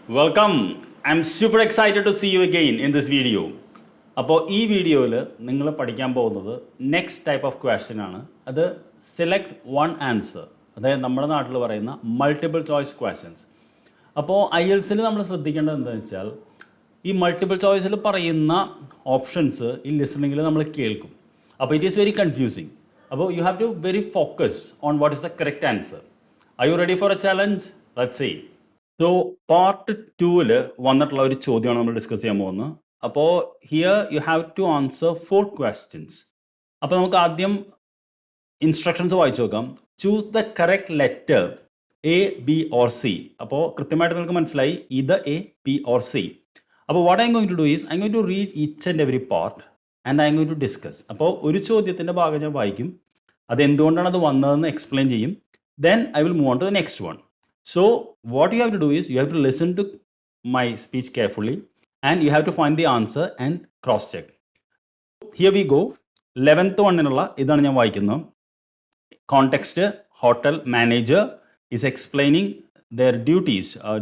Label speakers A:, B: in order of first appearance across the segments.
A: Welcome. I'm super excited to see you again in this video. അപ്പോൾ ഈ വീഡിയോയിൽ നിങ്ങൾ പഠിക്കാൻ പോകുന്നത് നെക്സ്റ്റ് ടൈപ്പ് ഓഫ് ക്വസ്റ്റ്യൻ ആണ്. അത് സെലക്ട് വൺ ആൻസർ, അതായത് നമ്മുടെ നാട്ടിൽ പറയുന്ന മൾട്ടിപ്പിൾ ചോയ്സ് ക്വസ്റ്റ്യൻസ്. അപ്പോൾ IELTS നമ്മൾ ശ്രദ്ധിക്കേണ്ടത് എന്താണെന്ന് വെച്ചാൽ ഈ മൾട്ടിപ്പിൾ ചോയ്സിൽ പറയുന്ന ഓപ്ഷൻസ് ഈ ലിസണിങ്ങിൽ നമ്മൾ കേൾക്കും. അപ്പോൾ ഇറ്റ് ഈസ് വെരി കൺഫ്യൂസിങ്. അപ്പോൾ you have to very focus on what is the correct answer. Are you ready for a challenge? Let's see. So part 2-ൽ വന്നിട്ടുള്ള ഒരു ചോദ്യമാണ് നമ്മൾ ഡിസ്കസ് ചെയ്യാൻ പോകുന്നത്. അപ്പോൾ here you have to answer 4 questions. അപ്പോൾ നമുക്ക് ആദ്യം ഇൻസ്ട്രക്ഷൻസ് വായിച്ചു നോക്കാം. Choose the correct letter A, B or C. അപ്പോൾ കൃത്യമായിട്ട് നിങ്ങൾക്ക് മനസ്സിലായി ഇത് A, B or C. അപ്പോൾ what I'm going to do is I'm going to read each and every part and I'm going to discuss. അപ്പോൾ ഒരു ചോദ്യത്തിൻ്റെ ഭാഗം ഞാൻ വായിക്കും, അത് എന്തുകൊണ്ടാണ് അത് വന്നതെന്ന് എക്സ്പ്ലെയിൻ ചെയ്യും. Then I will move on to the next one. So what you have to do is you have to listen to my speech carefully and you have to find the answer and cross check. Here we go. 11th one എന്നുള്ള ഇതാണ് ഞാൻ വായിക്കുന്നത്. Context: hotel manager is explaining their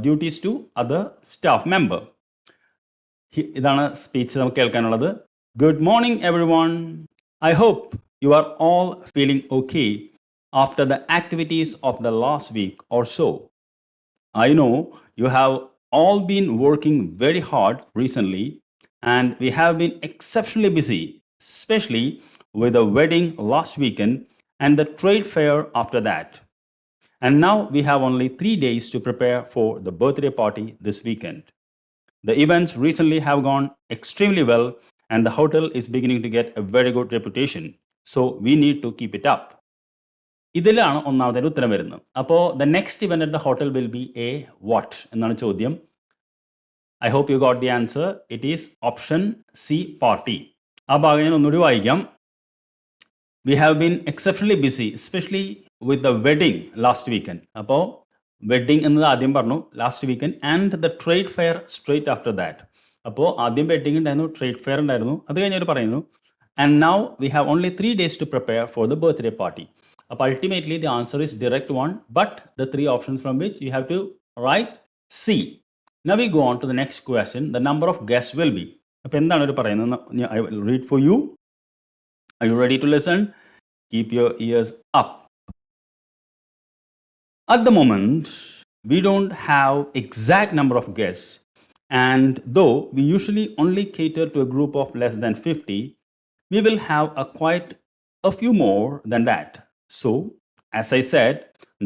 A: duties to other staff member. ഇതാണ് speech നമുക്ക് കേൾക്കാനുള്ളത്. Good morning everyone. I hope you are all feeling okay after the activities of the last week or so. I know you have all been working very hard recently and we have been exceptionally busy, especially with the wedding last weekend and the trade fair after that. And now we have only 3 days to prepare for the birthday party this weekend. The events recently have gone extremely well and the hotel is beginning to get a very good reputation. So we need to keep it up. ഇതിലാണ് ഒന്നാമത്തെ ഉത്തരം വരുന്നത്. അപ്പോൾ the next event at the hotel will be a what എന്നാണ് ചോദ്യം. I hope you got the answer. It is option C, party. ആ ഭാഗം ഞാൻ ഒന്നുകൂടി വായിക്കാം. We have been exceptionally busy especially with the wedding last weekend. അപ്പോൾ wedding എന്നത് ആദ്യം പറഞ്ഞു, last weekend and the trade fair straight after that. അപ്പോൾ ആദ്യം വെഡിങ് ഉണ്ടായിരുന്നു, ട്രേഡ് ഫെയർ ഉണ്ടായിരുന്നു, അത് കഴിഞ്ഞവർ പറയുന്നു and now we have only 3 days to prepare for the birthday party. Ultimately, the answer is direct one, but the 3 options from which you have to write C. Now we go on to the next question. The number of guests will be. I will read for you. Are you ready to listen? Keep your ears up. At the moment, we don't have exact number of guests, and though we usually only cater to a group of less than 50, we will have quite a few more than that. So, as I said,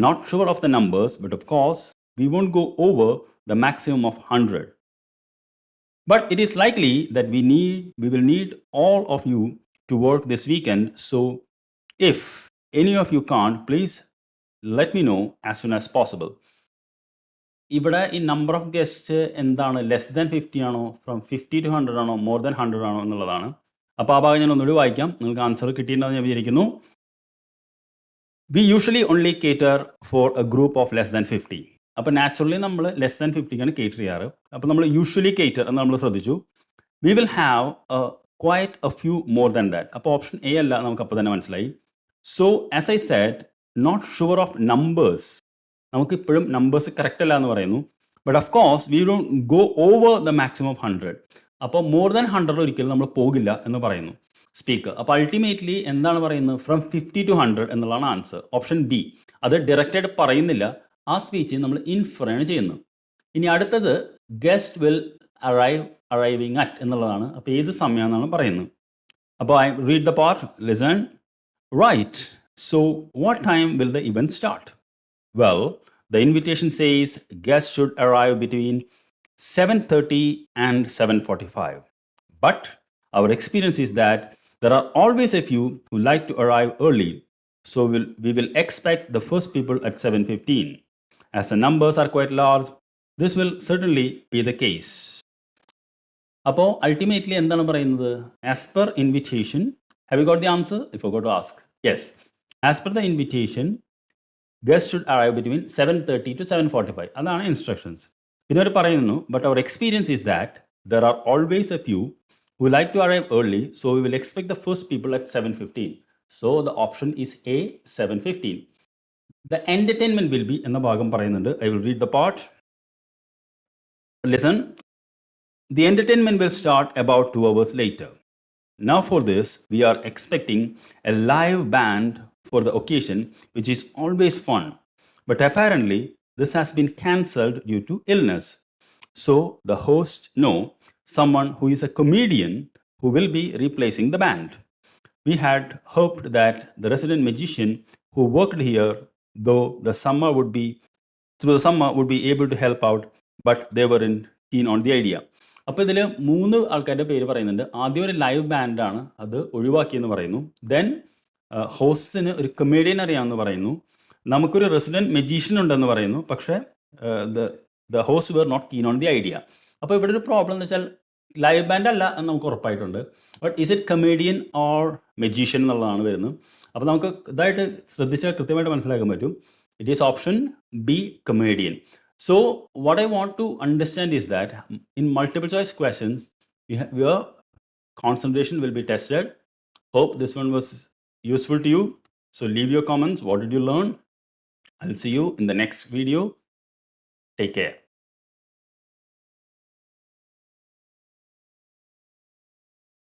A: not sure of the numbers, but of course, we won't go over the maximum of 100. But it is likely that we will need all of you to work this weekend. So, if any of you can't, please let me know as soon as possible. ഇവിടെ ഈ number of guest എന്താണ്, less than 50 ആണോ, from 50 to 100 ആണോ, more than 100 ആണോ എന്നുള്ളതാണ്. അപ്പോൾ ആ ഭാഗം ഞാൻ ഒന്നുകൂടി വായിക്കാം, നിങ്ങൾക്ക് ആൻസർ കിട്ടിയിട്ടുണ്ടെന്ന് ഞാൻ വിചാരിക്കുന്നു. We usually only cater for a group of less than 50. അപ്പോൾ നാച്ചുറലി നമ്മൾ ലെസ് ദാൻ 50ക്കാണ് കേറ്റർ ചെയ്യാറ്. അപ്പോൾ നമ്മൾ യൂഷ്വലി കേറ്റർ എന്ന് നമ്മൾ ശ്രദ്ധിച്ചു. We will have quite a few more than that. അപ്പോൾ ഓപ്ഷൻ എ അല്ല, നമുക്ക് അപ്പോൾ തന്നെ മനസ്സിലായി. So as I said, not sure of numbers. നമുക്കിപ്പോഴും നമ്പേഴ്സ് കറക്റ്റ് അല്ല എന്ന് പറയുന്നു. But of course we don't go over the maximum of 100. അപ്പോൾ മോർ ദാൻ 100 ഒരിക്കലും നമ്മൾ പോകില്ല എന്ന് പറയുന്നു സ്പീക്കർ. അപ്പോൾ അൾട്ടിമേറ്റ്ലി എന്താണ് പറയുന്നത്, ഫ്രം 50 to 100 എന്നുള്ളതാണ് ആൻസർ. Option B. അത് ഡയറക്റ്റായിട്ട് പറയുന്നില്ല, ആ സ്പീച്ച് നമ്മൾ ഇൻഫറാണ് ചെയ്യുന്നത്. ഇനി അടുത്തത് ഗസ്റ്റ് വിൽ അറൈവിങ് അറ്റ് എന്നുള്ളതാണ്. അപ്പോൾ ഏത് സമയമാണെന്നാണ് പറയുന്നത്. അപ്പോൾ I read the part, listen. Right. So what time will the event start? Well, the invitation says guests should arrive between 7:30 and 7:45. But our experience is that there are always a few who like to arrive early. So we will expect the first people at 7:15. As the numbers are quite large, this will certainly be the case. അപ്പോൾ ultimately എന്താണ് പറയുന്നത്, as per invitation. Have you got the answer? If you got to ask, yes, as per the invitation guests should arrive between 7:30 to 7:45. അതാണ് instructions. പിന്നെ അവർ പറയുന്നു, but അവർ experience is that there are always a few who like to arrive early, so we will expect the first people at 7:15. So the option is A, 7:15. The entertainment will be എന്ന ഭാഗം പറയുന്നുണ്ട്. I will read the part. Listen, the entertainment will start about 2 hours later. Now, for this, we are expecting a live band for the occasion, which is always fun. But apparently, this has been cancelled due to illness. So, the host know someone who is a comedian who will be replacing the band. We had hoped that the resident magician who worked here, though the summer would be through the summer, would be able to help out, but they weren't keen on the idea. അപ്പോൾ ഇതിൽ 3 ആൾക്കാരുടെ പേര് പറയുന്നുണ്ട്. ആദ്യം ഒരു live ബാൻഡാണ്, അത് ഒഴിവാക്കിയെന്ന് പറയുന്നു. Then ഹോസ്റ്റിന് ഒരു കമേഡിയൻ അറിയാമെന്ന് പറയുന്നു. നമുക്കൊരു റെസിഡൻറ്റ് മെജീഷ്യൻ ഉണ്ടെന്ന് പറയുന്നു. പക്ഷേ the host were not keen on the idea. അപ്പോൾ ഇവിടെ ഒരു പ്രോബ്ലം എന്ന് വെച്ചാൽ ലൈവ് ബാൻഡ് അല്ല എന്ന് നമുക്ക് ഉറപ്പായിട്ടുണ്ട്. But is it comedian or magician എന്നുള്ളതാണ് വരുന്നത്. അപ്പോൾ നമുക്ക് ഇതായിട്ട് ശ്രദ്ധിച്ചാൽ കൃത്യമായിട്ട് മനസ്സിലാക്കാൻ പറ്റും. It is option B, comedian. So what I want to understand is that in multiple choice questions, your concentration will be tested. Hope this one was useful to you. So leave your comments. What did you learn? I'll see you in the next video. Take care.